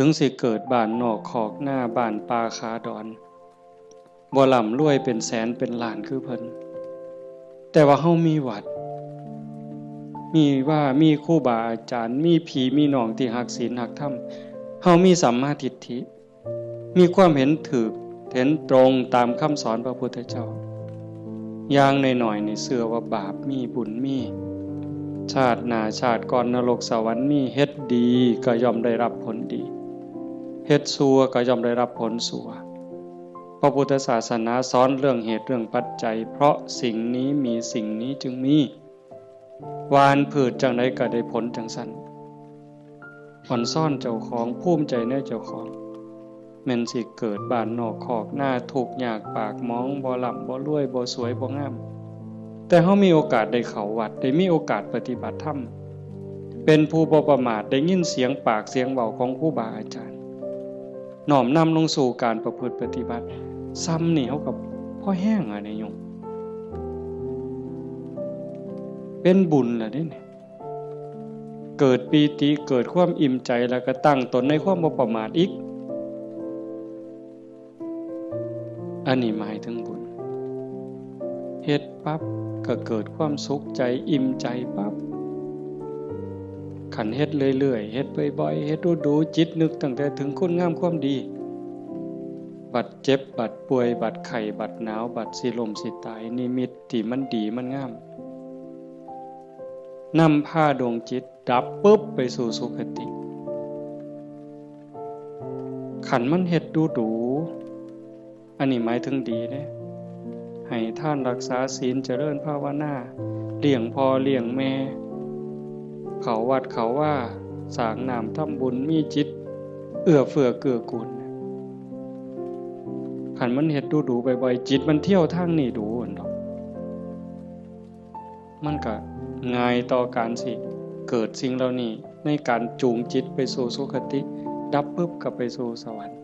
ถึงสิเกิดบ้านนอกขอกหน้าบ้านป่าขาดอนบ่ร่ำรวยเป็นแสนเป็นล้านคือเพิ่นแต่ว่าเฮามีวัดมีครูบาอาจารย์มีพี่มีน้องที่รักศีลรักธรรมเฮามีสัมมาทิฏฐิมีความเห็นถูกเห็นตรงตามคำสอนพระพุทธเจ้าอย่างน้อยๆนี่เชื่อว่าบาปมีบุญมีชาติหน้าชาติก่อนนรกสวรรค์มีเฮ็ดดีก็ย่อมได้รับผลดีเฮ็ดชั่วก็ย่อมได้รับผลชั่วพระพุทธศาสนาสอนเรื่องเหตุเรื่องปัจจัยเพราะสิ่งนี้มีสิ่งนี้จึงมีหวานพืชจังไดก็ได้ผลจังซั่นอ่อนซ่อนเจ้าของภูมิใจในเจ้าของแม่นสิเกิดบ้านนอกคอกหน้าทุกข์ยากปากหมองบ่ร่ำบ่รวยบ่สวยบ่งามแต่เฮามีโอกาสได้เข้าวัดได้มีโอกาสปฏิบัติธรรมเป็นผู้บ่ประมาทได้ยินเสียงปากเสียงเว้าของครูบาอาจารย์น้อมนำลงสู่การประพฤติปฏิบัติซ้ำนี่เฮาก็พอแห้งอ่ะนี่โยมเป็นบุญล่ะเด้นี่เกิดปีติเกิดความอิ่มใจแล้วก็ตั้งตนในความบ่ประมาทอีกอันนี้หมายถึงบุญเฮ็ดปั๊บก็เกิดความสุขใจอิ่มใจปั๊บขันเฮ็ดเรื่อยๆเฮ็ดบ่อยๆเฮ็ดดูๆจิตนึกตั้งแต่ถึงคุณงามความดีบัดเจ็บบัดป่วยบัดไข้บัดหนาวบัดสิล้มสิตายนิมิตที่มันดีมันงามนำพาดวงจิตดับปุ๊บไปสู่สุคติขันมันเฮ็ดดูอันนี้หมายถึงดีเด้ให้ท่านรักษาศีลเจริญภาวนาเลี้ยงพ่อเลี้ยงแม่เขาวัดเขาว่าสร้างน้ำทำบุญมีจิตเอื้อเฟื้อเกื้อกูลขันมันเฮ็ดดูบ่อยๆจิตมันเที่ยวทางนี้ดูอันดอกมันก็ง่ายต่อการสิเกิดสิ่งเหล่านี้ในการจูงจิตไปสู่สุคติดับปุ๊บก็ไปสู่สวรรค์